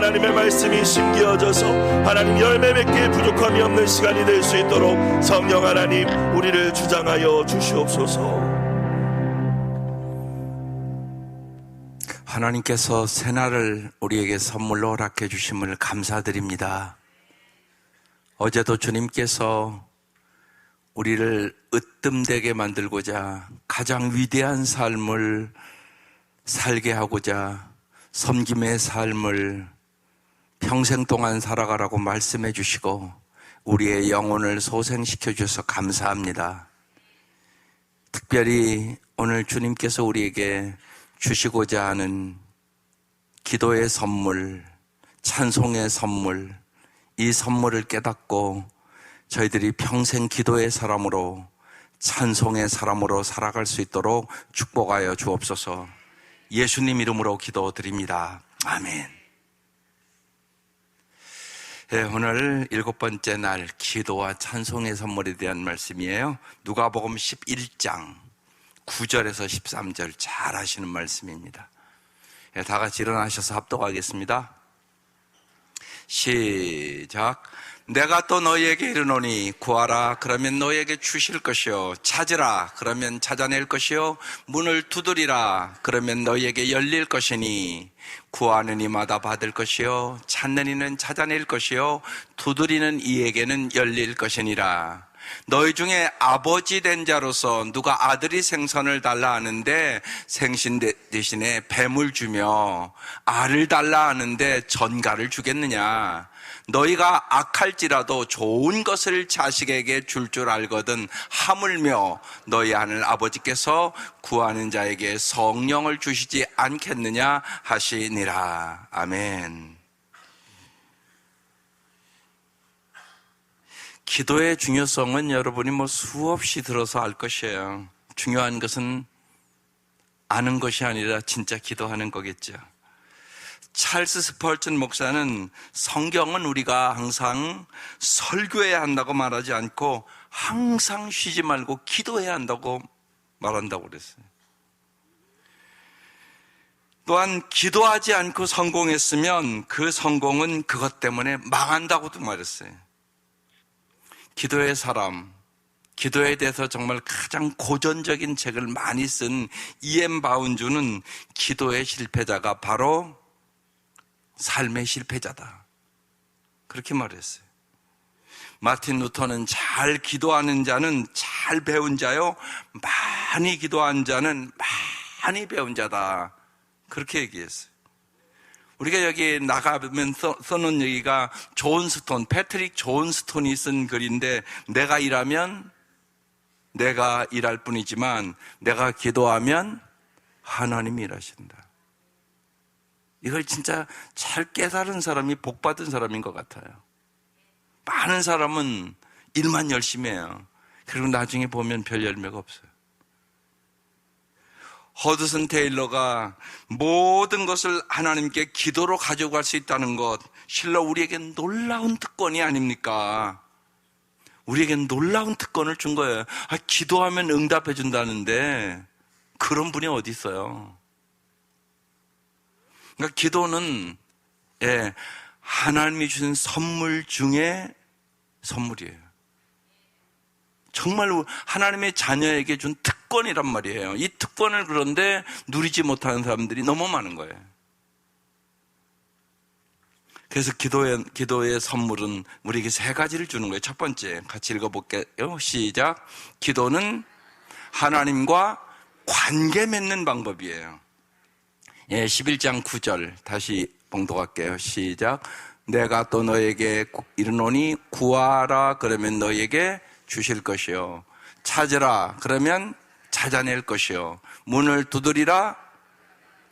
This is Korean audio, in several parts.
하나님의 말씀이 심기어져서 하나님 열매 맺기에 부족함이 없는 시간이 될 수 있도록 성령 하나님 우리를 주장하여 주시옵소서. 하나님께서 새날을 우리에게 선물로 허락해 주심을 감사드립니다. 어제도 주님께서 우리를 으뜸되게 만들고자 가장 위대한 삶을 살게 하고자 섬김의 삶을 평생 동안 살아가라고 말씀해 주시고 우리의 영혼을 소생시켜 주셔서 감사합니다. 특별히 오늘 주님께서 우리에게 주시고자 하는 기도의 선물, 찬송의 선물, 이 선물을 깨닫고 저희들이 평생 기도의 사람으로 찬송의 사람으로 살아갈 수 있도록 축복하여 주옵소서. 예수님 이름으로 기도드립니다. 아멘. 네, 오늘 7번째 날 기도와 찬송의 선물에 대한 말씀이에요. 누가복음 11장 9절에서 13절 잘 아시는 말씀입니다. 네, 다 같이 일어나셔서 합독하겠습니다. 시작. 내가 또 너희에게 이르노니 구하라 그러면 너희에게 주실 것이요 찾으라 그러면 찾아낼 것이요 문을 두드리라 그러면 너희에게 열릴 것이니 구하는 이마다 받을 것이요 찾는 이는 찾아낼 것이요 두드리는 이에게는 열릴 것이니라. 너희 중에 아버지 된 자로서 누가 아들이 생선을 달라 하는데 생신 대신에 뱀을 주며 알을 달라 하는데 전갈을 주겠느냐. 너희가 악할지라도 좋은 것을 자식에게 줄 줄 알거든 하물며 너희 하늘 아버지께서 구하는 자에게 성령을 주시지 않겠느냐 하시니라. 아멘. 기도의 중요성은 여러분이 수없이 들어서 알 것이에요. 중요한 것은 아는 것이 아니라 진짜 기도하는 거겠죠. 찰스 스펄전 목사는 성경은 우리가 항상 설교해야 한다고 말하지 않고 항상 쉬지 말고 기도해야 한다고 말한다고 그랬어요. 또한 기도하지 않고 성공했으면 그 성공은 그것 때문에 망한다고도 말했어요. 기도의 사람, 기도에 대해서 정말 가장 고전적인 책을 많이 쓴 E.M. 바운주는 기도의 실패자가 바로 삶의 실패자다, 그렇게 말했어요. 마틴 루터는 잘 기도하는 자는 잘 배운 자요, 많이 기도한 자는 많이 배운 자다, 그렇게 얘기했어요. 우리가 여기 나가면 써놓은 얘기가 패트릭 존 스톤이 쓴 글인데, 내가 일하면 내가 일할 뿐이지만 내가 기도하면 하나님이 일하신다. 이걸 진짜 잘 깨달은 사람이 복 받은 사람인 것 같아요. 많은 사람은 일만 열심히 해요. 그리고 나중에 보면 별 열매가 없어요. 허드슨 테일러가 모든 것을 하나님께 기도로 가져갈 수 있다는 것, 실로 우리에겐 놀라운 특권이 아닙니까? 우리에겐 놀라운 특권을 준 거예요. 기도하면 응답해 준다는데 그런 분이 어디 있어요? 그러니까 기도는 하나님이 주신 선물 중에 선물이에요. 정말 하나님의 자녀에게 준 특권이란 말이에요. 이 특권을 그런데 누리지 못하는 사람들이 너무 많은 거예요. 그래서 기도의 선물은 우리에게 3가지를 주는 거예요. 첫 번째, 같이 읽어볼게요. 시작. 기도는 하나님과 관계 맺는 방법이에요. 11장 9절 다시 봉독할게요. 시작. 내가 또 너에게 이르노니 구하라 그러면 너에게 주실 것이요 찾으라 그러면 찾아낼 것이요 문을 두드리라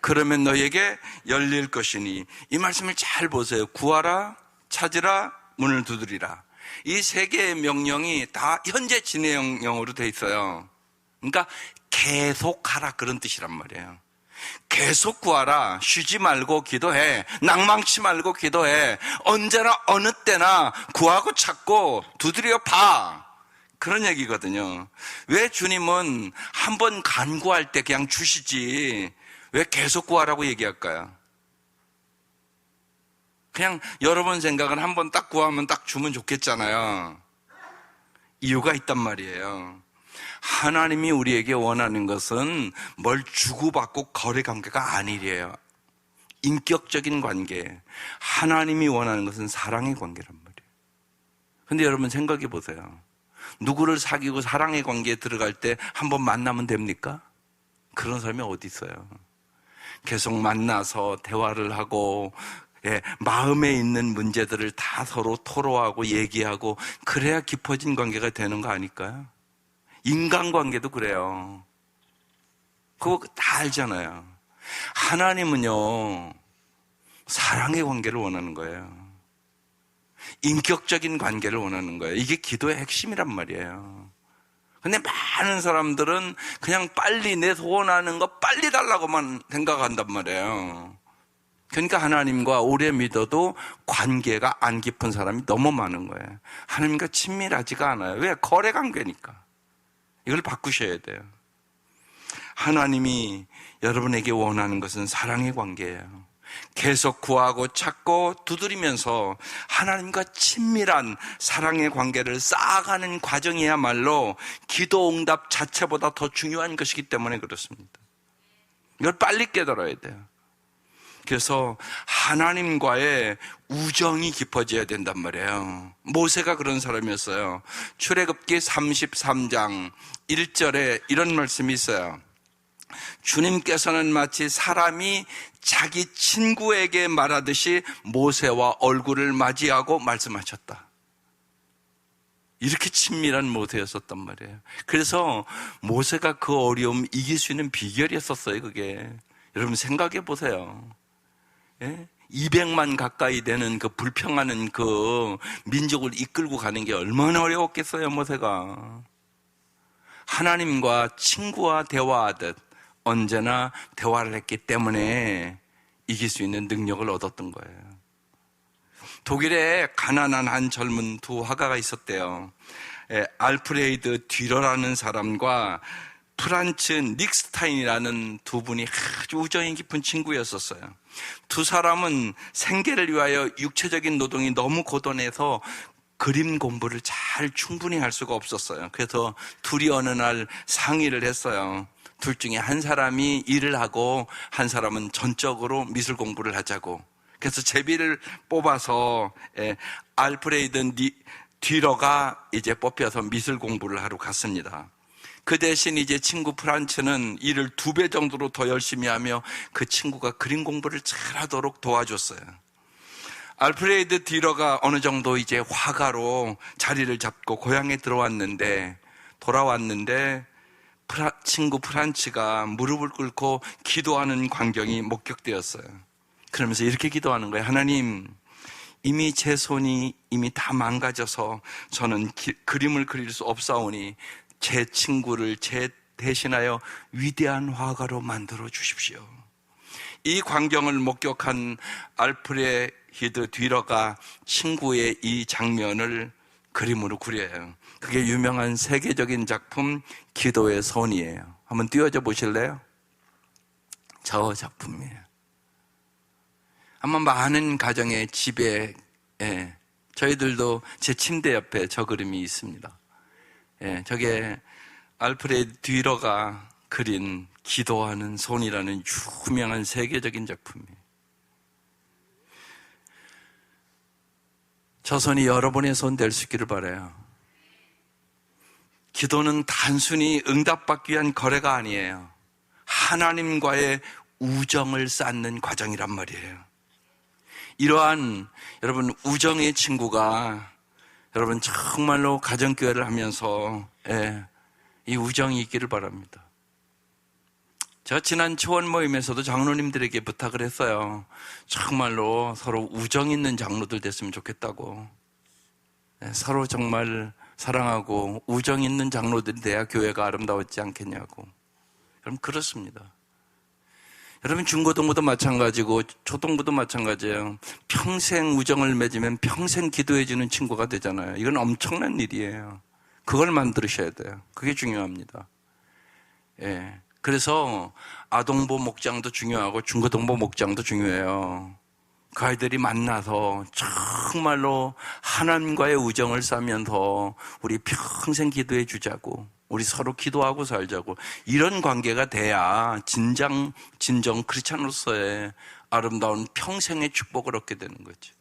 그러면 너에게 열릴 것이니. 이 말씀을 잘 보세요. 구하라, 찾으라, 문을 두드리라. 이 3개의 명령이 다 현재 진행형으로 돼 있어요. 그러니까 계속하라 그런 뜻이란 말이에요. 계속 구하라. 쉬지 말고 기도해. 낭망치 말고 기도해. 언제나 어느 때나 구하고 찾고 두드려 봐. 그런 얘기거든요. 왜 주님은 한번 간구할 때 그냥 주시지 왜 계속 구하라고 얘기할까요? 그냥 여러분 생각은 한 번 딱 구하면 딱 주면 좋겠잖아요. 이유가 있단 말이에요. 하나님이 우리에게 원하는 것은 뭘 주고받고 거래 관계가 아니래요. 인격적인 관계. 하나님이 원하는 것은 사랑의 관계란 말이에요. 근데 여러분 생각해 보세요. 누구를 사귀고 사랑의 관계에 들어갈 때 한 번 만나면 됩니까? 그런 사람이 어디 있어요? 계속 만나서 대화를 하고 마음에 있는 문제들을 다 서로 토로하고 얘기하고 그래야 깊어진 관계가 되는 거 아닐까요? 인간관계도 그래요. 그거 다 알잖아요. 하나님은요, 사랑의 관계를 원하는 거예요. 인격적인 관계를 원하는 거예요. 이게 기도의 핵심이란 말이에요. 근데 많은 사람들은 그냥 빨리 내 소원하는 거 빨리 달라고만 생각한단 말이에요. 그러니까 하나님과 오래 믿어도 관계가 안 깊은 사람이 너무 많은 거예요. 하나님과 친밀하지가 않아요. 왜? 거래 관계니까. 이걸 바꾸셔야 돼요. 하나님이 여러분에게 원하는 것은 사랑의 관계예요. 계속 구하고 찾고 두드리면서 하나님과 친밀한 사랑의 관계를 쌓아가는 과정이야말로 기도 응답 자체보다 더 중요한 것이기 때문에 그렇습니다. 이걸 빨리 깨달아야 돼요. 그래서 하나님과의 우정이 깊어져야 된단 말이에요. 모세가 그런 사람이었어요. 출애굽기 33장 1절에 이런 말씀이 있어요. 주님께서는 마치 사람이 자기 친구에게 말하듯이 모세와 얼굴을 맞이하고 말씀하셨다. 이렇게 친밀한 모세였었단 말이에요. 그래서 모세가 그 어려움 이길 수 있는 비결이었었어요, 그게. 여러분 생각해 보세요. 200만 가까이 되는 그 불평하는 그 민족을 이끌고 가는 게 얼마나 어려웠겠어요, 모세가. 하나님과 친구와 대화하듯 언제나 대화를 했기 때문에 이길 수 있는 능력을 얻었던 거예요. 독일에 가난한 한 젊은 두 화가가 있었대요. 알프레이드 듀러라는 사람과 프란츠 닉스타인이라는 두 분이 아주 우정이 깊은 친구였었어요. 두 사람은 생계를 위하여 육체적인 노동이 너무 고단해서 그림 공부를 잘 충분히 할 수가 없었어요. 그래서 둘이 어느 날 상의를 했어요. 둘 중에 한 사람이 일을 하고 한 사람은 전적으로 미술 공부를 하자고. 그래서 제비를 뽑아서 알프레이드 듀러가 이제 뽑혀서 미술 공부를 하러 갔습니다. 그 대신 이제 친구 프란츠는 일을 2배 정도로 더 열심히 하며 그 친구가 그림 공부를 잘하도록 도와줬어요. 알프레이드 듀러가 어느 정도 이제 화가로 자리를 잡고 고향에 돌아왔는데 친구 프란츠가 무릎을 꿇고 기도하는 광경이 목격되었어요. 그러면서 이렇게 기도하는 거예요. 하나님, 이미 제 손이 이미 다 망가져서 저는 그림을 그릴 수 없사오니 제 친구를 제 대신하여 위대한 화가로 만들어 주십시오. 이 광경을 목격한 알프레히드 듀러가 친구의 이 장면을 그림으로 그려요. 그게 유명한 세계적인 작품 기도의 손이에요. 한번 띄워줘 보실래요? 저 작품이에요. 아마 많은 가정의 집에 저희들도 제 침대 옆에 저 그림이 있습니다. 저게 알프레드 듀러가 그린 기도하는 손이라는 유명한 세계적인 작품이에요. 저 손이 여러분의 손 될 수 있기를 바라요. 기도는 단순히 응답받기 위한 거래가 아니에요. 하나님과의 우정을 쌓는 과정이란 말이에요. 이러한 여러분 우정의 친구가 여러분 정말로 가정교회를 하면서 이 우정이 있기를 바랍니다. 제가 지난 초원 모임에서도 장로님들에게 부탁을 했어요. 정말로 서로 우정 있는 장로들 됐으면 좋겠다고. 서로 정말 사랑하고 우정 있는 장로들이 돼야 교회가 아름다웠지 않겠냐고. 여러분 그렇습니다. 여러분 중고등부도 마찬가지고 초등부도 마찬가지예요. 평생 우정을 맺으면 평생 기도해주는 친구가 되잖아요. 이건 엄청난 일이에요. 그걸 만드셔야 돼요. 그게 중요합니다. 그래서 아동부 목장도 중요하고 중고등부 목장도 중요해요. 그 아이들이 만나서 정말로 하나님과의 우정을 쌓으면서 우리 평생 기도해 주자고, 우리 서로 기도하고 살자고, 이런 관계가 돼야 진정 크리스찬으로서의 아름다운 평생의 축복을 얻게 되는 거죠.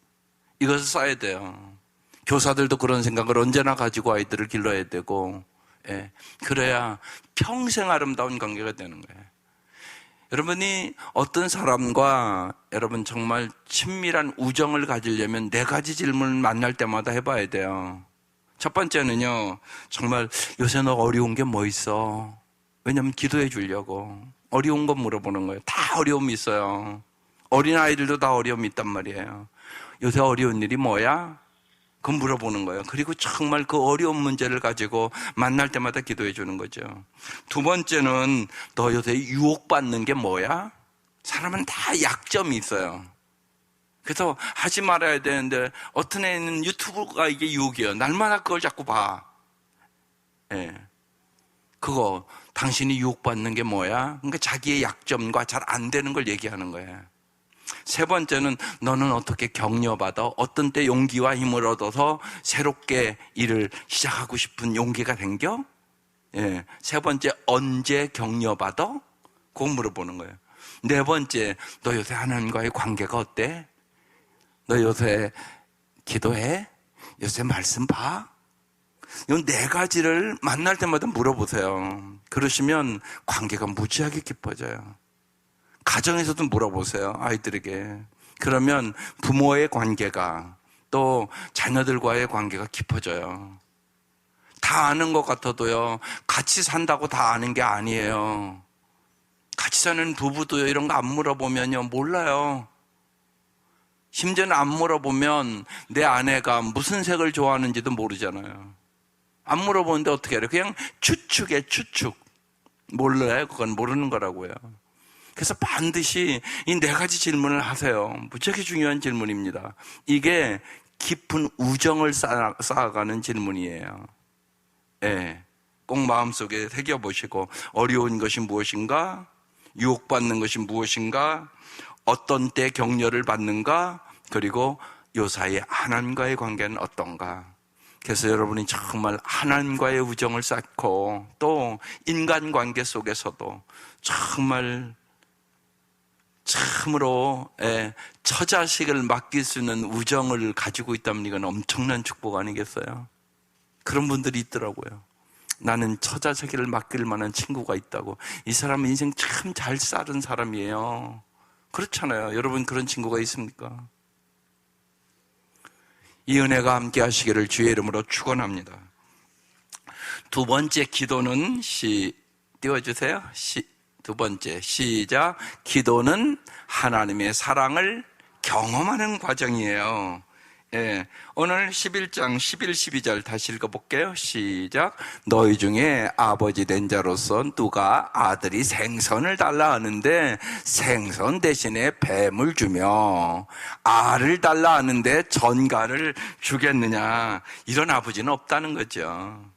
이것을 쌓아야 돼요. 교사들도 그런 생각을 언제나 가지고 아이들을 길러야 되고, 그래야 평생 아름다운 관계가 되는 거예요. 여러분이 어떤 사람과 여러분 정말 친밀한 우정을 가지려면 4가지 질문을 만날 때마다 해봐야 돼요. 첫 번째는요, 정말 요새 너 어려운 게 뭐 있어? 왜냐면 기도해 주려고. 어려운 거 물어보는 거예요. 다 어려움이 있어요. 어린아이들도 다 어려움이 있단 말이에요. 요새 어려운 일이 뭐야? 그건 물어보는 거예요. 그리고 정말 그 어려운 문제를 가지고 만날 때마다 기도해 주는 거죠. 두 번째는 너 요새 유혹받는 게 뭐야? 사람은 다 약점이 있어요. 그래서 하지 말아야 되는데 어떤 애는 유튜브가 이게 유혹이에요. 날마다 그걸 자꾸 봐. 그거 당신이 유혹받는 게 뭐야? 그러니까 자기의 약점과 잘 안 되는 걸 얘기하는 거예요. 세 번째는 너는 어떻게 격려받아? 어떤 때 용기와 힘을 얻어서 새롭게 일을 시작하고 싶은 용기가 생겨? 세 번째, 언제 격려받아? 그거 물어보는 거예요. 네 번째, 너 요새 하나님과의 관계가 어때? 너 요새 기도해? 요새 말씀 봐? 이 4가지를 만날 때마다 물어보세요. 그러시면 관계가 무지하게 깊어져요. 가정에서도 물어보세요, 아이들에게. 그러면 부모의 관계가, 또 자녀들과의 관계가 깊어져요. 다 아는 것 같아도요, 같이 산다고 다 아는 게 아니에요. 같이 사는 부부도요, 이런 거 안 물어보면요, 몰라요. 심지어는 안 물어보면 내 아내가 무슨 색을 좋아하는지도 모르잖아요. 안 물어보는데 어떻게 해요? 그냥 추측해, 추측. 몰라요. 그건 모르는 거라고요. 그래서 반드시 이 4가지 질문을 하세요. 무지하게 중요한 질문입니다. 이게 깊은 우정을 쌓아가는 질문이에요. 꼭 마음속에 새겨보시고, 어려운 것이 무엇인가? 유혹받는 것이 무엇인가? 어떤 때 격려를 받는가? 그리고 요 사이에 하나님과의 관계는 어떤가? 그래서 여러분이 정말 하나님과의 우정을 쌓고, 또 인간관계 속에서도 정말 참으로 처자식을 맡길 수 있는 우정을 가지고 있다면 이건 엄청난 축복 아니겠어요? 그런 분들이 있더라고요. 나는 처자식을 맡길 만한 친구가 있다고. 이 사람은 인생 참 잘 살은 사람이에요. 그렇잖아요. 여러분 그런 친구가 있습니까? 이 은혜가 함께 하시기를 주의 이름으로 축원합니다. 두 번째 기도는 띄워주세요. 두 번째, 시작. 기도는 하나님의 사랑을 경험하는 과정이에요. 오늘 11장 11, 12절 다시 읽어볼게요. 시작. 너희 중에 아버지 된 자로서 누가 아들이 생선을 달라 하는데 생선 대신에 뱀을 주며 알을 달라 하는데 전갈을 주겠느냐. 이런 아버지는 없다는 거죠.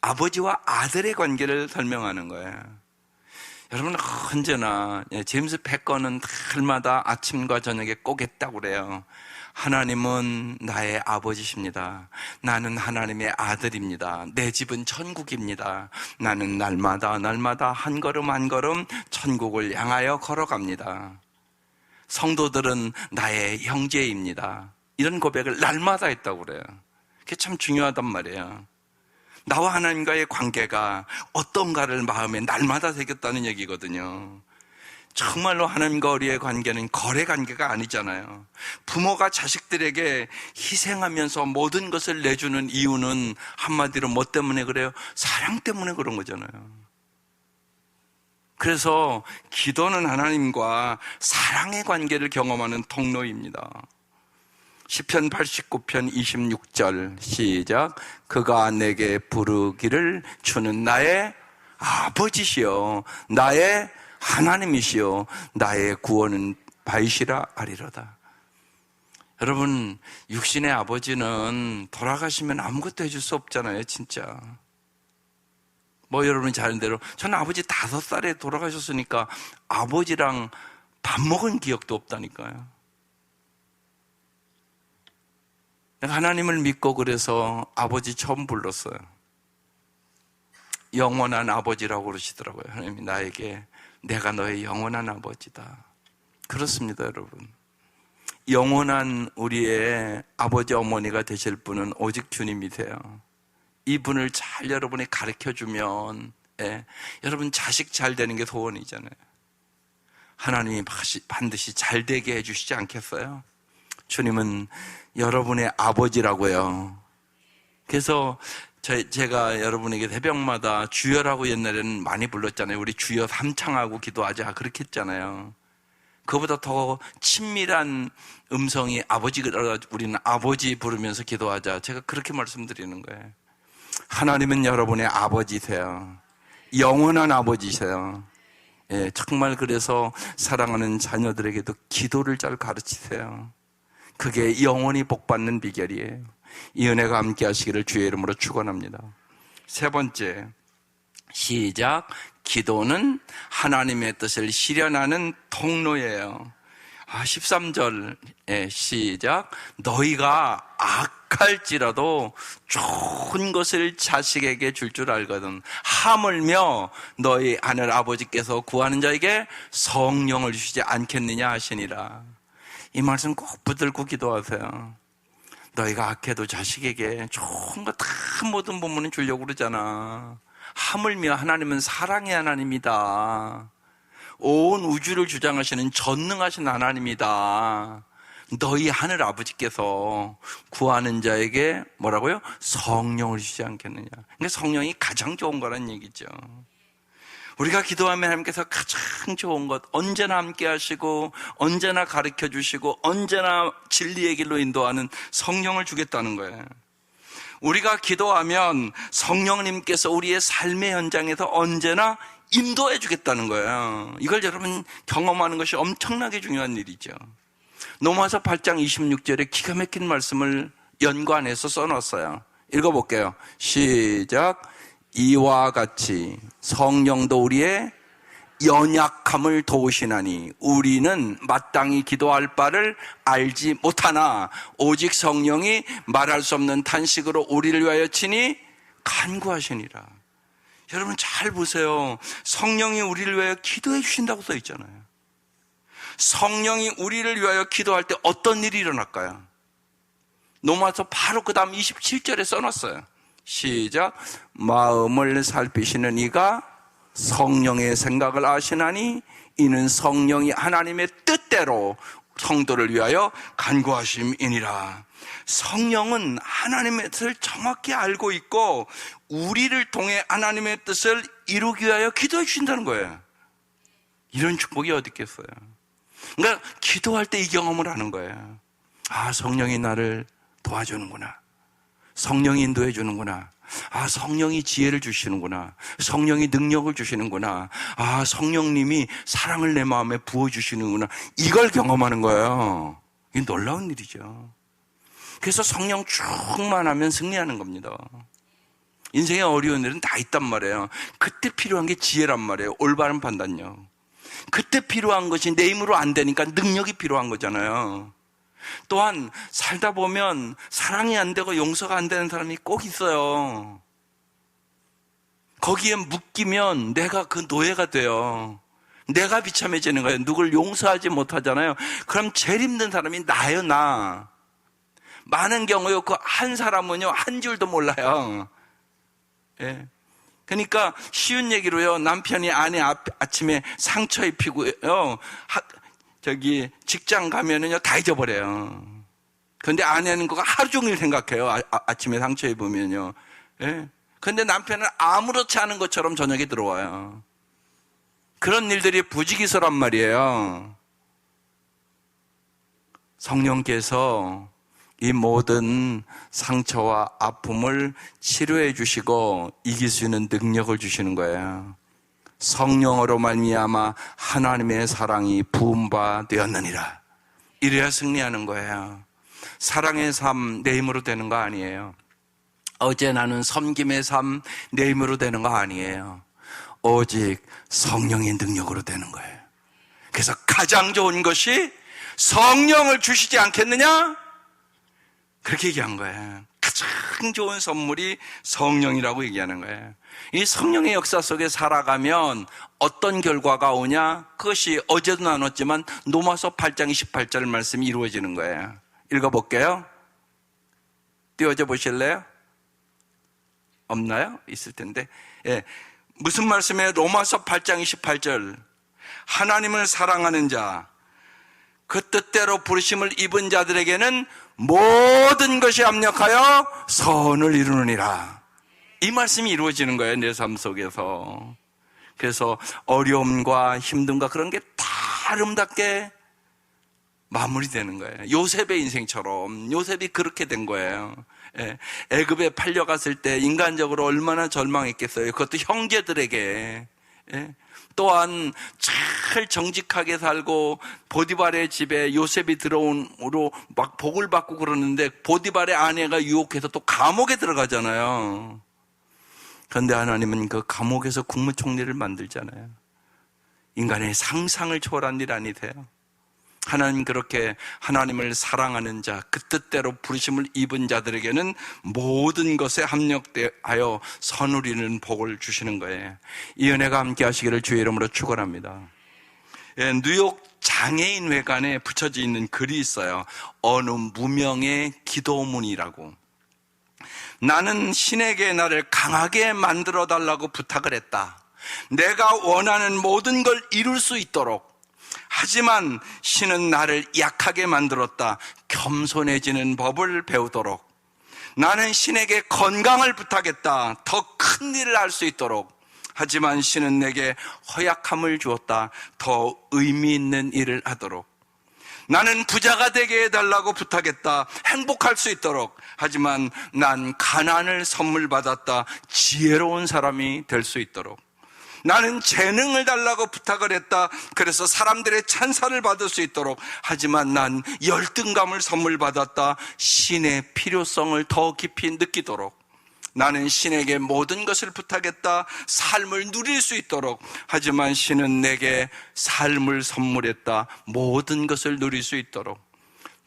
아버지와 아들의 관계를 설명하는 거예요. 여러분 언제나 제임스 패커는 날마다 아침과 저녁에 꼭 했다고 그래요. 하나님은 나의 아버지십니다. 나는 하나님의 아들입니다. 내 집은 천국입니다. 나는 날마다 한 걸음 한 걸음 천국을 향하여 걸어갑니다. 성도들은 나의 형제입니다. 이런 고백을 날마다 했다고 그래요. 그게 참 중요하단 말이에요. 나와 하나님과의 관계가 어떤가를 마음에 날마다 새겼다는 얘기거든요. 정말로 하나님과 우리의 관계는 거래 관계가 아니잖아요. 부모가 자식들에게 희생하면서 모든 것을 내주는 이유는 한마디로 뭐 때문에 그래요? 사랑 때문에 그런 거잖아요. 그래서 기도는 하나님과 사랑의 관계를 경험하는 통로입니다. 시편 89편 26절 시작. 그가 내게 부르기를 주는 나의 아버지시여 나의 하나님이시여 나의 구원은 바이시라 하리로다. 여러분 육신의 아버지는 돌아가시면 아무것도 해줄 수 없잖아요. 진짜 뭐 여러분이 잘 아는 대로 저는 아버지 5살에 돌아가셨으니까 아버지랑 밥 먹은 기억도 없다니까요. 하나님을 믿고 그래서 아버지 처음 불렀어요. 영원한 아버지라고 그러시더라고요. 하나님이 나에게 내가 너의 영원한 아버지다. 그렇습니다, 여러분. 영원한 우리의 아버지 어머니가 되실 분은 오직 주님이세요. 이분을 잘 여러분이 가르쳐주면 여러분 자식 잘 되는 게 소원이잖아요. 하나님이 반드시 잘 되게 해주시지 않겠어요? 주님은 여러분의 아버지라고요. 그래서 제가 여러분에게 새벽마다 주여라고 옛날에는 많이 불렀잖아요. 우리 주여 삼창하고 기도하자 그렇게 했잖아요. 그보다 더 친밀한 음성이 아버지가, 우리는 아버지 부르면서 기도하자. 제가 그렇게 말씀드리는 거예요. 하나님은 여러분의 아버지세요. 영원한 아버지세요. 예, 정말 그래서 사랑하는 자녀들에게도 기도를 잘 가르치세요. 그게 영원히 복받는 비결이에요. 이 은혜가 함께 하시기를 주의 이름으로 축원합니다. 세 번째, 시작. 기도는 하나님의 뜻을 실현하는 통로예요. 13절에 시작. 너희가 악할지라도 좋은 것을 자식에게 줄 줄 알거든. 하물며 너희 하늘 아버지께서 구하는 자에게 성령을 주시지 않겠느냐 하시니라. 이 말씀 꼭 붙들고 기도하세요. 너희가 악해도 자식에게 좋은 거 다 모든 부모는 주려고 그러잖아. 하물며 하나님은 사랑의 하나님이다. 온 우주를 주장하시는 전능하신 하나님이다. 너희 하늘 아버지께서 구하는 자에게 뭐라고요? 성령을 주시지 않겠느냐. 그러니까 성령이 가장 좋은 거란 얘기죠. 우리가 기도하면 하나님께서 가장 좋은 것, 언제나 함께 하시고 언제나 가르쳐 주시고 언제나 진리의 길로 인도하는 성령을 주겠다는 거예요. 우리가 기도하면 성령님께서 우리의 삶의 현장에서 언제나 인도해 주겠다는 거예요. 이걸 여러분 경험하는 것이 엄청나게 중요한 일이죠. 로마서 8장 26절에 기가 막힌 말씀을 연관해서 써놨어요. 읽어볼게요. 시작. 이와 같이 성령도 우리의 연약함을 도우시나니 우리는 마땅히 기도할 바를 알지 못하나 오직 성령이 말할 수 없는 탄식으로 우리를 위하여 친히 간구하시니라. 여러분 잘 보세요. 성령이 우리를 위하여 기도해 주신다고 써 있잖아요. 성령이 우리를 위하여 기도할 때 어떤 일이 일어날까요? 로마서 바로 그 다음 27절에 써놨어요. 시작. 마음을 살피시는 이가 성령의 생각을 아시나니 이는 성령이 하나님의 뜻대로 성도를 위하여 간구하심이니라. 성령은 하나님의 뜻을 정확히 알고 있고 우리를 통해 하나님의 뜻을 이루기 위하여 기도해 주신다는 거예요. 이런 축복이 어디 있겠어요? 그러니까 기도할 때 이 경험을 하는 거예요. 아, 성령이 나를 도와주는구나. 성령이 인도해 주는구나. 아, 성령이 지혜를 주시는구나. 성령이 능력을 주시는구나. 아, 성령님이 사랑을 내 마음에 부어주시는구나. 이걸 경험하는 거예요. 이게 놀라운 일이죠. 그래서 성령 충만하면 승리하는 겁니다. 인생의 어려운 일은 다 있단 말이에요. 그때 필요한 게 지혜란 말이에요. 올바른 판단력. 그때 필요한 것이 내 힘으로 안 되니까 능력이 필요한 거잖아요. 또한 살다 보면 사랑이 안 되고 용서가 안 되는 사람이 꼭 있어요. 거기에 묶이면 내가 그 노예가 돼요. 내가 비참해지는 거예요. 누굴 용서하지 못하잖아요. 그럼 제일 힘든 사람이 나예요, 나. 많은 경우요, 그 한 사람은요, 한 줄도 몰라요. 예. 그러니까 쉬운 얘기로요, 남편이 아내 아침에 상처 입히고요, 직장 가면은요, 다 잊어버려요. 그런데 아내는 그거 하루 종일 생각해요. 아침에 상처 입으면요. 예. 근데 남편은 아무렇지 않은 것처럼 저녁에 들어와요. 그런 일들이 부지기수란 말이에요. 성령께서 이 모든 상처와 아픔을 치료해 주시고 이길 수 있는 능력을 주시는 거예요. 성령으로 말미암아 하나님의 사랑이 부음바 되었느니라. 이래야 승리하는 거예요. 사랑의 삶 내 힘으로 되는 거 아니에요. 어제 나는 섬김의 삶 내 힘으로 되는 거 아니에요. 오직 성령의 능력으로 되는 거예요. 그래서 가장 좋은 것이 성령을 주시지 않겠느냐? 그렇게 얘기한 거예요. 가장 좋은 선물이 성령이라고 얘기하는 거예요. 이 성령의 역사 속에 살아가면 어떤 결과가 오냐? 그것이 어제도 나눴지만 로마서 8장 28절 말씀이 이루어지는 거예요. 읽어볼게요. 띄워져 보실래요? 없나요? 있을 텐데. 예. 무슨 말씀이에요? 로마서 8장 28절. 하나님을 사랑하는 자, 그 뜻대로 부르심을 입은 자들에게는 모든 것이 합력하여 선을 이루느니라. 이 말씀이 이루어지는 거예요, 내 삶 속에서. 그래서 어려움과 힘듦과 그런 게 다 아름답게 마무리되는 거예요. 요셉의 인생처럼 요셉이 그렇게 된 거예요. 예, 애굽에 팔려갔을 때 인간적으로 얼마나 절망했겠어요. 그것도 형제들에게. 예, 또한 잘 정직하게 살고 보디발의 집에 요셉이 들어온으로 막 복을 받고 그러는데 보디발의 아내가 유혹해서 또 감옥에 들어가잖아요. 그런데 하나님은 그 감옥에서 국무총리를 만들잖아요. 인간의 상상을 초월한 일 아니세요? 하나님 그렇게 하나님을 사랑하는 자, 그 뜻대로 부르심을 입은 자들에게는 모든 것에 합력하여 선우리는 복을 주시는 거예요. 이 은혜가 함께 하시기를 주의 이름으로 축원합니다. 예, 뉴욕 장애인회관에 붙여져 있는 글이 있어요. 어느 무명의 기도문이라고. 나는 신에게 나를 강하게 만들어 달라고 부탁을 했다. 내가 원하는 모든 걸 이룰 수 있도록. 하지만 신은 나를 약하게 만들었다. 겸손해지는 법을 배우도록. 나는 신에게 건강을 부탁했다. 더 큰 일을 할 수 있도록. 하지만 신은 내게 허약함을 주었다. 더 의미 있는 일을 하도록. 나는 부자가 되게 해달라고 부탁했다. 행복할 수 있도록. 하지만 난 가난을 선물 받았다. 지혜로운 사람이 될 수 있도록. 나는 재능을 달라고 부탁을 했다. 그래서 사람들의 찬사를 받을 수 있도록. 하지만 난 열등감을 선물 받았다. 신의 필요성을 더 깊이 느끼도록. 나는 신에게 모든 것을 부탁했다. 삶을 누릴 수 있도록. 하지만 신은 내게 삶을 선물했다. 모든 것을 누릴 수 있도록.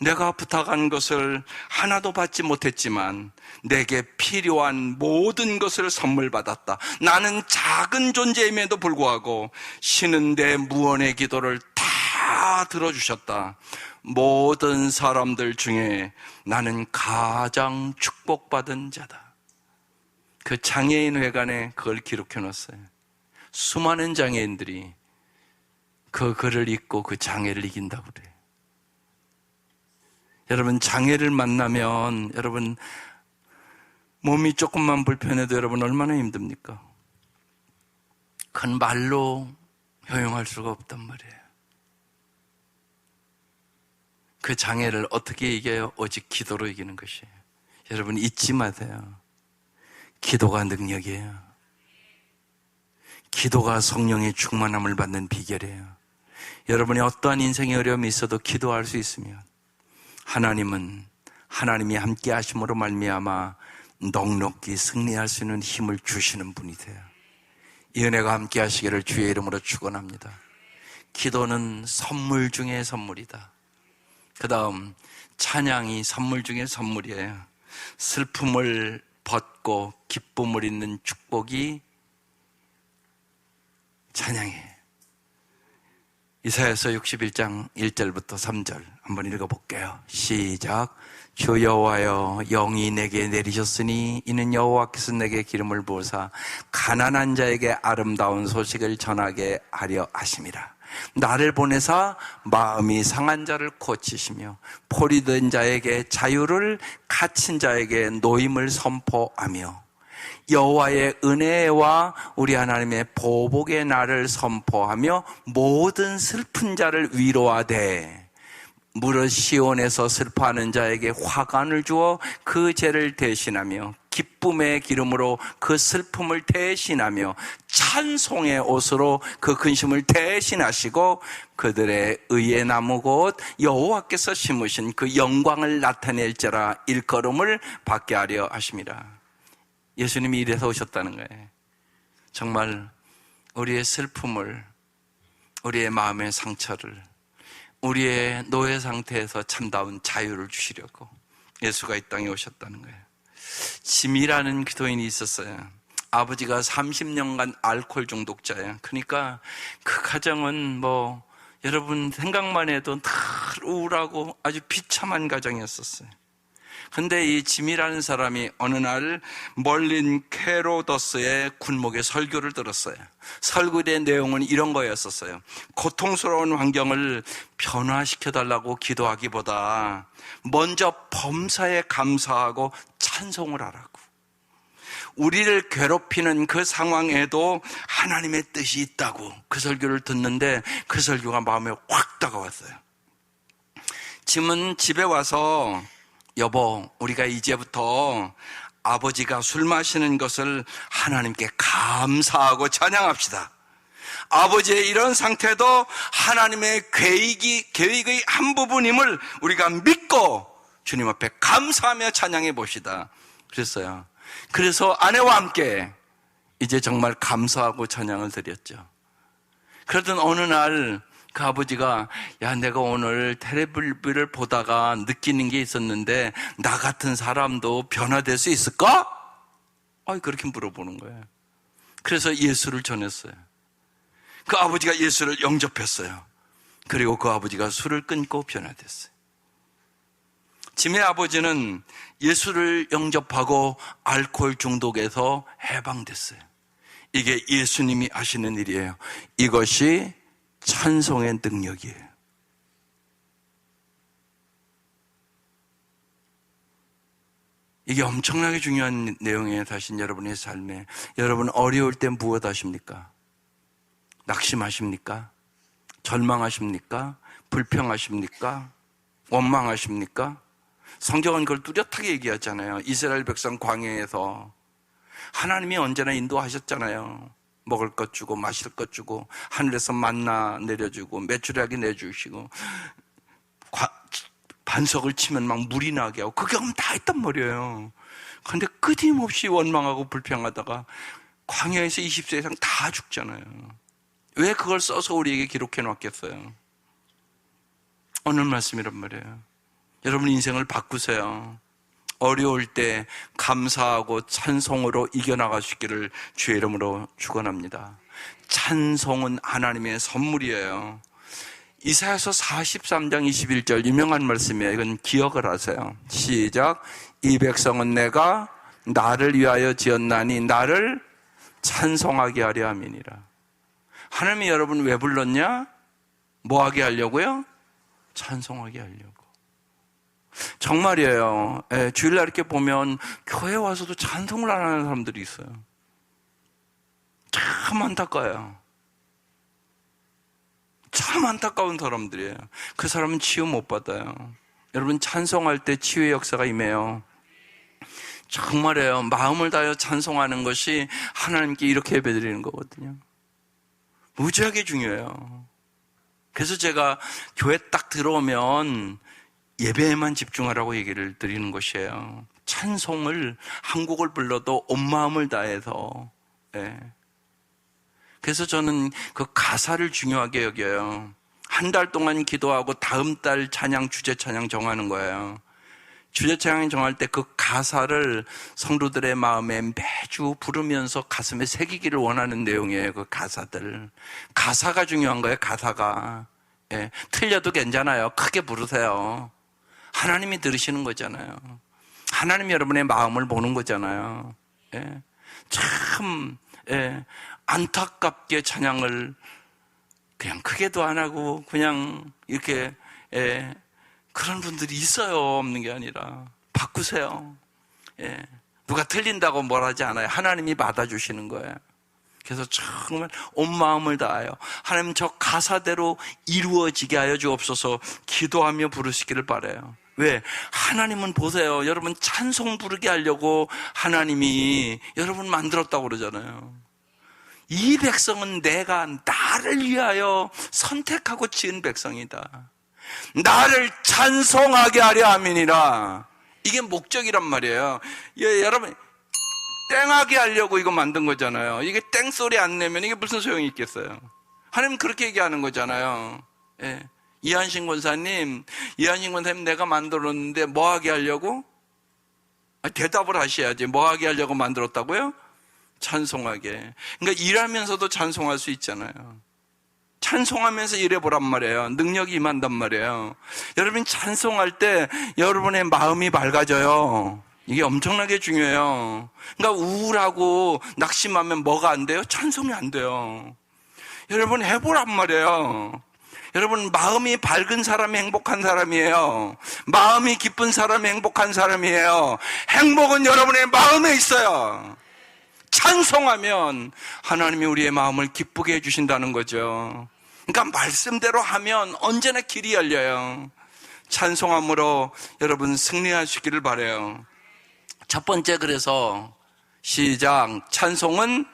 내가 부탁한 것을 하나도 받지 못했지만 내게 필요한 모든 것을 선물 받았다. 나는 작은 존재임에도 불구하고 신은 내 무언의 기도를 다 들어주셨다. 모든 사람들 중에 나는 가장 축복받은 자다. 그 장애인 회관에 그걸 기록해 놨어요. 수많은 장애인들이 그 글을 읽고 그 장애를 이긴다고 그래요. 여러분, 장애를 만나면 여러분 몸이 조금만 불편해도 여러분 얼마나 힘듭니까? 그건 말로 효용할 수가 없단 말이에요. 그 장애를 어떻게 이겨요? 오직 기도로 이기는 것이에요. 여러분 잊지 마세요. 기도가 능력이에요. 기도가 성령의 충만함을 받는 비결이에요. 여러분이 어떠한 인생의 어려움이 있어도 기도할 수 있으면 하나님은 하나님이 함께 하심으로 말미암아 넉넉히 승리할 수 있는 힘을 주시는 분이세요. 이 은혜가 함께 하시기를 주의 이름으로 축원합니다. 기도는 선물 중에 선물이다. 그 다음 찬양이 선물 중에 선물이에요. 슬픔을 벗고 기쁨을 잇는 축복이 찬양이에요. 이사야서 61장 1절부터 3절 한번 읽어볼게요. 시작. 주 여호와여, 영이 내게 내리셨으니 이는 여호와께서 내게 기름을 부으사 가난한 자에게 아름다운 소식을 전하게 하려 하심이라. 나를 보내사 마음이 상한 자를 고치시며 포리된 자에게 자유를, 갇힌 자에게 노임을 선포하며 여호와의 은혜와 우리 하나님의 보복의 날을 선포하며 모든 슬픈 자를 위로하되 무릇 시온에서 슬퍼하는 자에게 화관을 주어 그 죄를 대신하며 기쁨의 기름으로 그 슬픔을 대신하며 찬송의 옷으로 그 근심을 대신하시고 그들의 의의 나무 곧 여호와께서 심으신 그 영광을 나타낼지라 일컬음을 받게 하려 하심이라. 예수님이 이래서 오셨다는 거예요. 정말 우리의 슬픔을, 우리의 마음의 상처를, 우리의 노예 상태에서 참다운 자유를 주시려고 예수가 이 땅에 오셨다는 거예요. 짐이라는 기도인이 있었어요. 아버지가 30년간 알코올 중독자예요. 그러니까 그 가정은 여러분 생각만 해도 늘 우울하고 아주 비참한 가정이었었어요. 근데 이 짐이라는 사람이 어느 날 멀린 캐로더스의 군목의 설교를 들었어요. 설교의 내용은 이런 거였었어요. 고통스러운 환경을 변화시켜달라고 기도하기보다 먼저 범사에 감사하고 찬송을 하라고. 우리를 괴롭히는 그 상황에도 하나님의 뜻이 있다고 그 설교를 듣는데 그 설교가 마음에 확 다가왔어요. 짐은 집에 와서 여보, 우리가 이제부터 아버지가 술 마시는 것을 하나님께 감사하고 찬양합시다. 아버지의 이런 상태도 하나님의 계획의 한 부분임을 우리가 믿고 주님 앞에 감사하며 찬양해 봅시다. 그랬어요. 그래서 아내와 함께 이제 정말 감사하고 찬양을 드렸죠. 그러던 어느 날 그 아버지가 내가 오늘 텔레비를 보다가 느끼는 게 있었는데 나 같은 사람도 변화될 수 있을까? 그렇게 물어보는 거예요. 그래서 예수를 전했어요. 그 아버지가 예수를 영접했어요. 그리고 그 아버지가 술을 끊고 변화됐어요. 짐의 아버지는 예수를 영접하고 알코올 중독에서 해방됐어요. 이게 예수님이 하시는 일이에요. 이것이 찬송의 능력이에요. 이게 엄청나게 중요한 내용이에요. 다시 여러분의 삶에. 여러분 어려울 때 무엇 하십니까? 낙심하십니까? 절망하십니까? 불평하십니까? 원망하십니까? 성경은 그걸 뚜렷하게 얘기하잖아요. 이스라엘 백성 광야에서 하나님이 언제나 인도하셨잖아요. 먹을 것 주고 마실 것 주고 하늘에서 만나 내려주고 메추라기 내주시고 반석을 치면 막 물이 나게 하고 그 경험 다 했단 말이에요. 그런데 끊임없이 원망하고 불평하다가 광야에서 20세 이상 다 죽잖아요. 왜 그걸 써서 우리에게 기록해 놨겠어요? 오늘 말씀이란 말이에요. 여러분 인생을 바꾸세요. 어려울 때 감사하고 찬송으로 이겨나가시기를 주의 이름으로 축원합니다. 찬송은 하나님의 선물이에요. 이사야서 43장 21절 유명한 말씀이에요. 이건 기억을 하세요. 시작. 이 백성은 내가 나를 위하여 지었나니 나를 찬송하게 하려 함이니라. 하나님이 여러분 왜 불렀냐? 뭐 하게 하려고요? 찬송하게 하려고. 정말이에요. 주일날 이렇게 보면 교회 와서도 찬송을 안 하는 사람들이 있어요. 참 안타까워요. 참 안타까운 사람들이에요. 그 사람은 치유 못 받아요. 여러분 찬송할 때 치유의 역사가 임해요. 정말이에요. 마음을 다하여 찬송하는 것이 하나님께 이렇게 예배드리는 거거든요. 무지하게 중요해요. 그래서 제가 교회 딱 들어오면 예배에만 집중하라고 얘기를 드리는 것이에요. 찬송을 한 곡을 불러도 온 마음을 다해서. 그래서 저는 그 가사를 중요하게 여겨요. 한 달 동안 기도하고 다음 달 찬양, 주제 찬양 정하는 거예요. 주제 찬양 정할 때 그 가사를 성도들의 마음에 매주 부르면서 가슴에 새기기를 원하는 내용이에요. 그 가사들. 가사가 중요한 거예요. 가사가. 틀려도 괜찮아요. 크게 부르세요. 하나님이 들으시는 거잖아요. 하나님이 여러분의 마음을 보는 거잖아요. 참 안타깝게 찬양을 그냥 크게도 안 하고 그냥 이렇게 그런 분들이 있어요. 없는 게 아니라 바꾸세요. 누가 틀린다고 뭘 하지 않아요. 하나님이 받아주시는 거예요. 그래서 정말 온 마음을 다하여 하나님 저 가사대로 이루어지게 하여 주옵소서 기도하며 부르시기를 바라요. 왜? 하나님은 보세요. 여러분 찬송 부르게 하려고 하나님이 여러분 만들었다고 그러잖아요. 이 백성은 내가 나를 위하여 선택하고 지은 백성이다. 나를 찬송하게 하려 함이니라. 이게 목적이란 말이에요. 여러분 땡하게 하려고 이거 만든 거잖아요. 이게 땡소리 안 내면 이게 무슨 소용이 있겠어요. 하나님 그렇게 얘기하는 거잖아요. 이한신 권사님 내가 만들었는데 뭐 하게 하려고? 대답을 하셔야지. 뭐 하게 하려고 만들었다고요? 찬송하게. 그러니까 일하면서도 찬송할 수 있잖아요. 찬송하면서 일해보란 말이에요. 능력이 임한단 말이에요. 여러분 찬송할 때 여러분의 마음이 밝아져요. 이게 엄청나게 중요해요. 그러니까 우울하고 낙심하면 뭐가 안 돼요? 찬송이 안 돼요. 여러분 해보란 말이에요. 여러분 마음이 밝은 사람이 행복한 사람이에요. 마음이 기쁜 사람이 행복한 사람이에요. 행복은 여러분의 마음에 있어요. 찬송하면 하나님이 우리의 마음을 기쁘게 해주신다는 거죠. 그러니까 말씀대로 하면 언제나 길이 열려요. 찬송함으로 여러분 승리하시기를 바라요. 첫 번째, 그래서 시작. 찬송은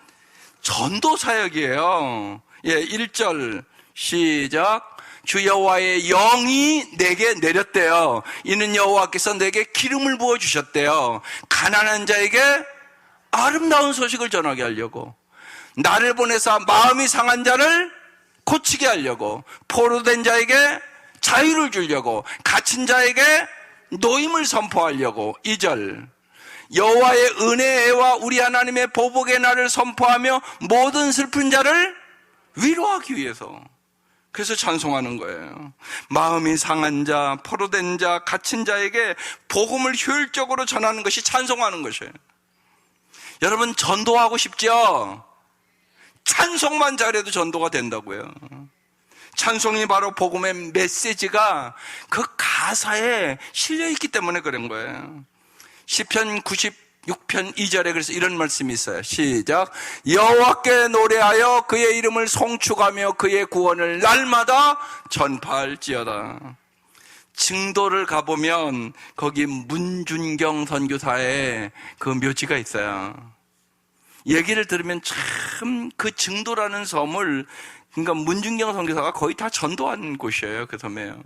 전도 사역이에요. 1절 시작. 주 여호와의 영이 내게 내렸대요. 이는 여호와께서 내게 기름을 부어 주셨대요. 가난한 자에게 아름다운 소식을 전하게 하려고, 나를 보내사 마음이 상한 자를 고치게 하려고, 포로된 자에게 자유를 주려고, 갇힌 자에게 노임을 선포하려고. 2절. 여호와의 은혜와 우리 하나님의 보복의 날을 선포하며 모든 슬픈 자를 위로하기 위해서. 그래서 찬송하는 거예요. 마음이 상한 자, 포로된 자, 갇힌 자에게 복음을 효율적으로 전하는 것이 찬송하는 것이에요. 여러분 전도하고 싶죠? 찬송만 잘해도 전도가 된다고요. 찬송이 바로 복음의 메시지가 그 가사에 실려있기 때문에 그런 거예요. 시편 96편 2절에 그래서 이런 말씀이 있어요. 시작. 여호와께 노래하여 그의 이름을 송축하며 그의 구원을 날마다 전파할지어다. 증도를 가보면 거기 문준경 선교사의 그 묘지가 있어요. 얘기를 들으면 참 그 증도라는 섬을, 그러니까 문준경 선교사가 거의 다 전도한 곳이에요. 그 섬에요.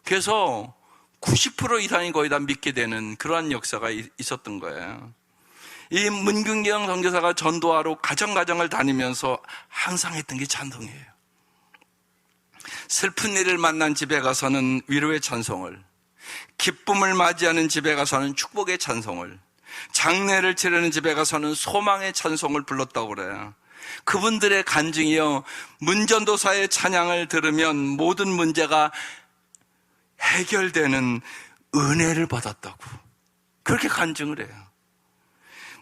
그래서 90% 이상이 거의 다 믿게 되는 그러한 역사가 있었던 거예요. 이 문준경 선교사가 전도하러 가정가정을 다니면서 항상 했던 게 찬송이에요. 슬픈 일을 만난 집에 가서는 위로의 찬송을, 기쁨을 맞이하는 집에 가서는 축복의 찬송을, 장례를 치르는 집에 가서는 소망의 찬송을 불렀다고 그래요. 그분들의 간증이요, 문전도사의 찬양을 들으면 모든 문제가 해결되는 은혜를 받았다고 그렇게 간증을 해요.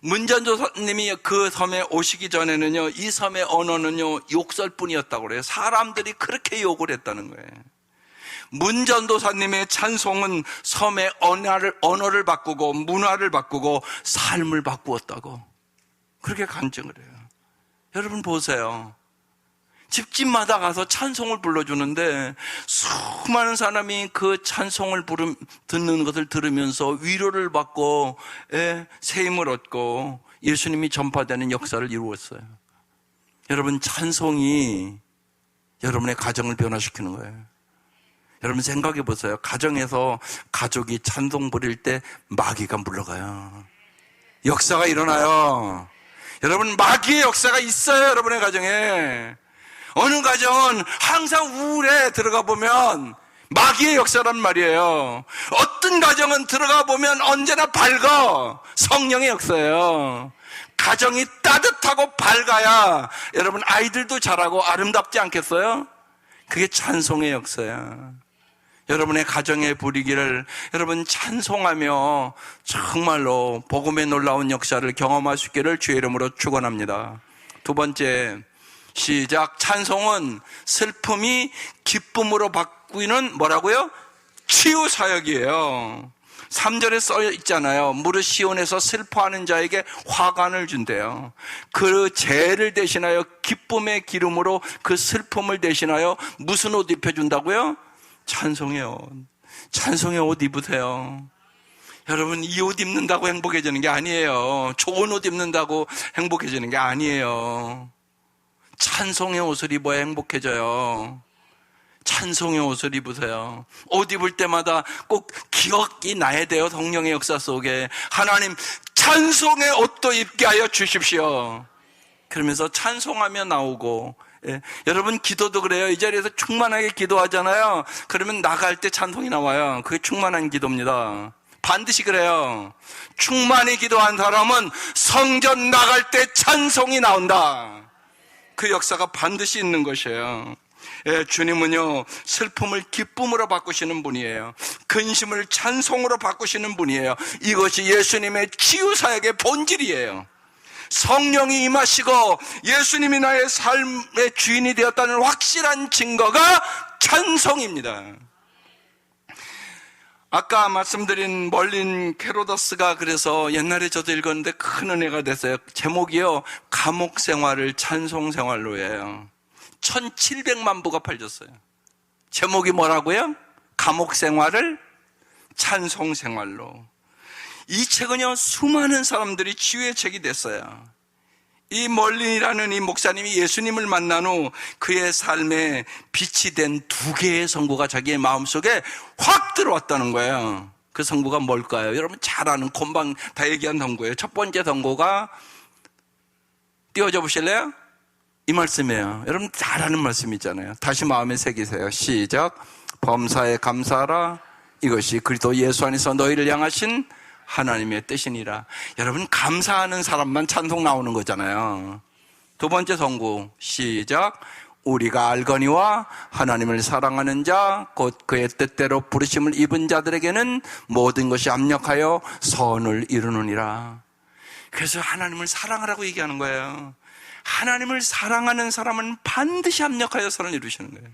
문전도사님이 그 섬에 오시기 전에는요, 이 섬의 언어는요 욕설뿐이었다고 그래요. 사람들이 그렇게 욕을 했다는 거예요. 문전도사님의 찬송은 섬의 언어를 바꾸고 문화를 바꾸고 삶을 바꾸었다고 그렇게 간증을 해요. 여러분 보세요. 집집마다 가서 찬송을 불러주는데 수많은 사람이 그 찬송을 듣는 것을 들으면서 위로를 받고 새 힘을 얻고 예수님이 전파되는 역사를 이루었어요. 여러분 찬송이 여러분의 가정을 변화시키는 거예요. 여러분 생각해 보세요. 가정에서 가족이 찬송 부릴 때 마귀가 물러가요. 역사가 일어나요. 여러분 마귀의 역사가 있어요. 여러분의 가정에. 어느 가정은 항상 우울해 들어가 보면 마귀의 역사란 말이에요. 어떤 가정은 들어가 보면 언제나 밝아. 성령의 역사예요. 가정이 따뜻하고 밝아야 여러분 아이들도 자라고 아름답지 않겠어요? 그게 찬송의 역사야. 여러분의 가정의 부리기를 여러분 찬송하며 정말로 복음의 놀라운 역사를 경험할 수 있기를 주의 이름으로 축원합니다. 두 번째, 시작. 찬송은 슬픔이 기쁨으로 바뀌는 뭐라고요? 치유 사역이에요. 3절에 써 있잖아요. 무릇 시온에서 슬퍼하는 자에게 화관을 준대요. 그 죄를 대신하여 기쁨의 기름으로 그 슬픔을 대신하여 무슨 옷 입혀준다고요? 찬송의 옷. 찬송의 옷 입으세요. 여러분 이 옷 입는다고 행복해지는 게 아니에요. 좋은 옷 입는다고 행복해지는 게 아니에요. 찬송의 옷을 입어야 행복해져요. 찬송의 옷을 입으세요. 옷 입을 때마다 꼭 기억이 나야 돼요. 성령의 역사 속에 하나님 찬송의 옷도 입게 하여 주십시오. 그러면서 찬송하며 나오고 예, 여러분 기도도 그래요. 이 자리에서 충만하게 기도하잖아요. 그러면 나갈 때 찬송이 나와요. 그게 충만한 기도입니다. 반드시 그래요. 충만히 기도한 사람은 성전 나갈 때 찬송이 나온다. 그 역사가 반드시 있는 것이에요. 예, 주님은요, 슬픔을 기쁨으로 바꾸시는 분이에요. 근심을 찬송으로 바꾸시는 분이에요. 이것이 예수님의 치유사역의 본질이에요. 성령이 임하시고 예수님이 나의 삶의 주인이 되었다는 확실한 증거가 찬송입니다. 아까 말씀드린 멀린 헤로더스가 그래서 옛날에 저도 읽었는데 큰 은혜가 됐어요. 제목이요, 감옥 생활을 찬송 생활로예요. 1700만 부가 팔렸어요. 제목이 뭐라고요? 감옥 생활을 찬송 생활로. 이 책은요, 수많은 사람들이 치유의 책이 됐어요. 이 멀린이라는 이 목사님이 예수님을 만난 후 그의 삶에 빛이 된 두 개의 선고가 자기의 마음속에 확 들어왔다는 거예요. 그 선고가 뭘까요? 여러분 잘 아는, 금방 다 얘기한 선고예요. 첫 번째 선고가, 띄워줘 보실래요? 이 말씀이에요. 여러분 잘 아는 말씀이잖아요. 다시 마음에 새기세요. 시작. 범사에 감사하라. 이것이 그리스도 예수 안에서 너희를 향하신 하나님의 뜻이니라. 여러분 감사하는 사람만 찬송 나오는 거잖아요. 두 번째 선고, 시작. 우리가 알거니와 하나님을 사랑하는 자 곧 그의 뜻대로 부르심을 입은 자들에게는 모든 것이 압력하여 선을 이루느니라. 그래서 하나님을 사랑하라고 얘기하는 거예요. 하나님을 사랑하는 사람은 반드시 압력하여 선을 이루시는 거예요.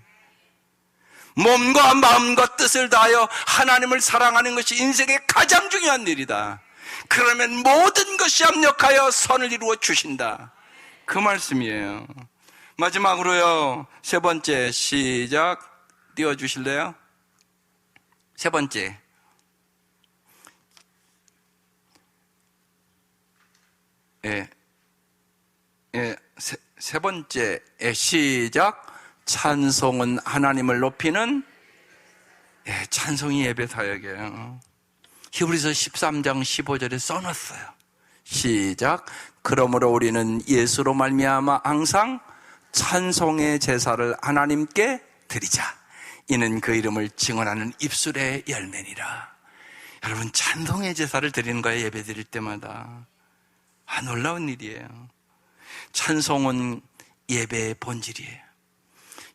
몸과 마음과 뜻을 다하여 하나님을 사랑하는 것이 인생의 가장 중요한 일이다. 그러면 모든 것이 압력하여 선을 이루어 주신다. 그 말씀이에요. 마지막으로요, 세 번째, 시작. 띄워주실래요? 세 번째. 세 번째, 시작. 찬송은 하나님을 높이는, 찬송이 예배 사역이에요. 히브리서 13장 15절에 써놨어요. 시작. 그러므로 우리는 예수로 말미암아 항상 찬송의 제사를 하나님께 드리자. 이는 그 이름을 증언하는 입술의 열매니라. 여러분 찬송의 제사를 드리는 거예요. 예배 드릴 때마다. 놀라운 일이에요. 찬송은 예배의 본질이에요.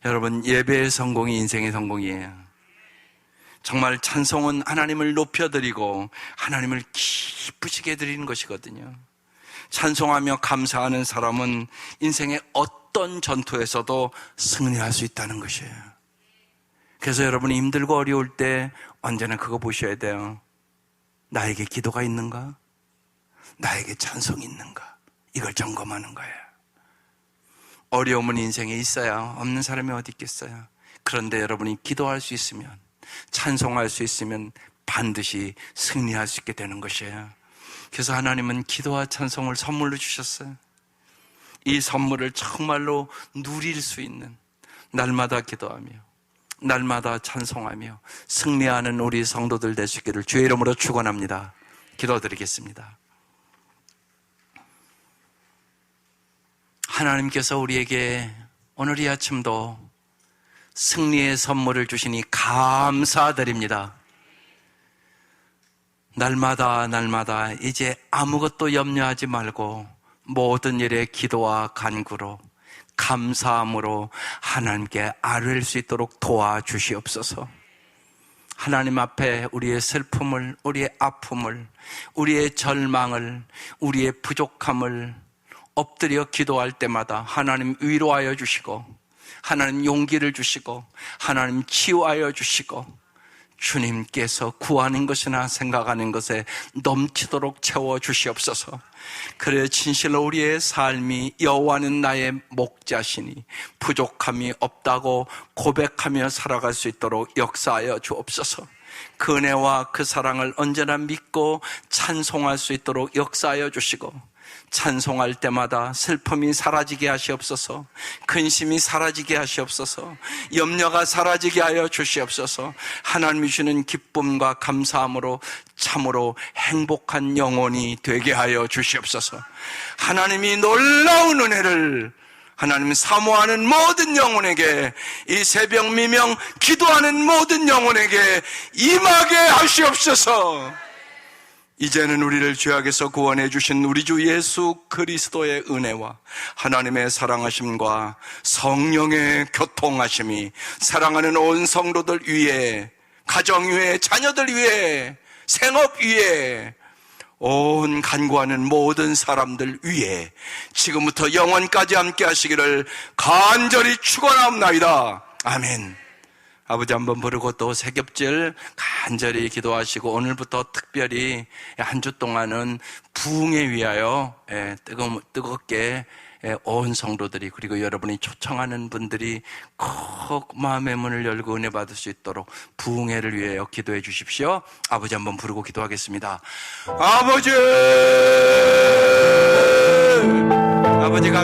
여러분 예배의 성공이 인생의 성공이에요. 정말 찬송은 하나님을 높여드리고 하나님을 기쁘시게 드리는 것이거든요. 찬송하며 감사하는 사람은 인생의 어떤 전투에서도 승리할 수 있다는 것이에요. 그래서 여러분이 힘들고 어려울 때 언제나 그거 보셔야 돼요. 나에게 기도가 있는가? 나에게 찬송이 있는가? 이걸 점검하는 거예요. 어려움은 인생에 있어야 없는 사람이 어디 있겠어요. 그런데 여러분이 기도할 수 있으면, 찬송할 수 있으면 반드시 승리할 수 있게 되는 것이에요. 그래서 하나님은 기도와 찬송을 선물로 주셨어요. 이 선물을 정말로 누릴 수 있는, 날마다 기도하며 날마다 찬송하며 승리하는 우리 성도들 되시기를 주의 이름으로 축원합니다. 기도드리겠습니다. 하나님께서 우리에게 오늘 이 아침도 승리의 선물을 주시니 감사드립니다. 날마다 이제 아무것도 염려하지 말고 모든 일에 기도와 간구로 감사함으로 하나님께 아뢰일 수 있도록 도와주시옵소서. 하나님 앞에 우리의 슬픔을, 우리의 아픔을, 우리의 절망을, 우리의 부족함을 엎드려 기도할 때마다 하나님 위로하여 주시고, 하나님 용기를 주시고, 하나님 치유하여 주시고, 주님께서 구하는 것이나 생각하는 것에 넘치도록 채워주시옵소서. 그래 진실로 우리의 삶이 여호와는 나의 목자시니 부족함이 없다고 고백하며 살아갈 수 있도록 역사하여 주옵소서. 그 은혜와 그 사랑을 언제나 믿고 찬송할 수 있도록 역사하여 주시고, 찬송할 때마다 슬픔이 사라지게 하시옵소서, 근심이 사라지게 하시옵소서, 염려가 사라지게 하여 주시옵소서. 하나님이 주시는 기쁨과 감사함으로 참으로 행복한 영혼이 되게 하여 주시옵소서. 하나님이 놀라운 은혜를 하나님 사모하는 모든 영혼에게, 이 새벽 미명 기도하는 모든 영혼에게 임하게 하시옵소서. 이제는 우리를 죄악에서 구원해 주신 우리 주 예수 그리스도의 은혜와 하나님의 사랑하심과 성령의 교통하심이 사랑하는 온 성도들 위에, 가정 위에, 자녀들 위에, 생업 위에, 온 간구하는 모든 사람들 위에 지금부터 영원까지 함께 하시기를 간절히 축원하옵나이다. 아멘. 아버지 한번 부르고 또 새겹질 간절히 기도하시고, 오늘부터 특별히 한 주 동안은 부흥에 위하여 뜨겁게 온 성도들이, 그리고 여러분이 초청하는 분들이 꼭 마음의 문을 열고 은혜 받을 수 있도록 부흥회를 위하여 기도해 주십시오. 아버지 한번 부르고 기도하겠습니다. 아버지, 아버지가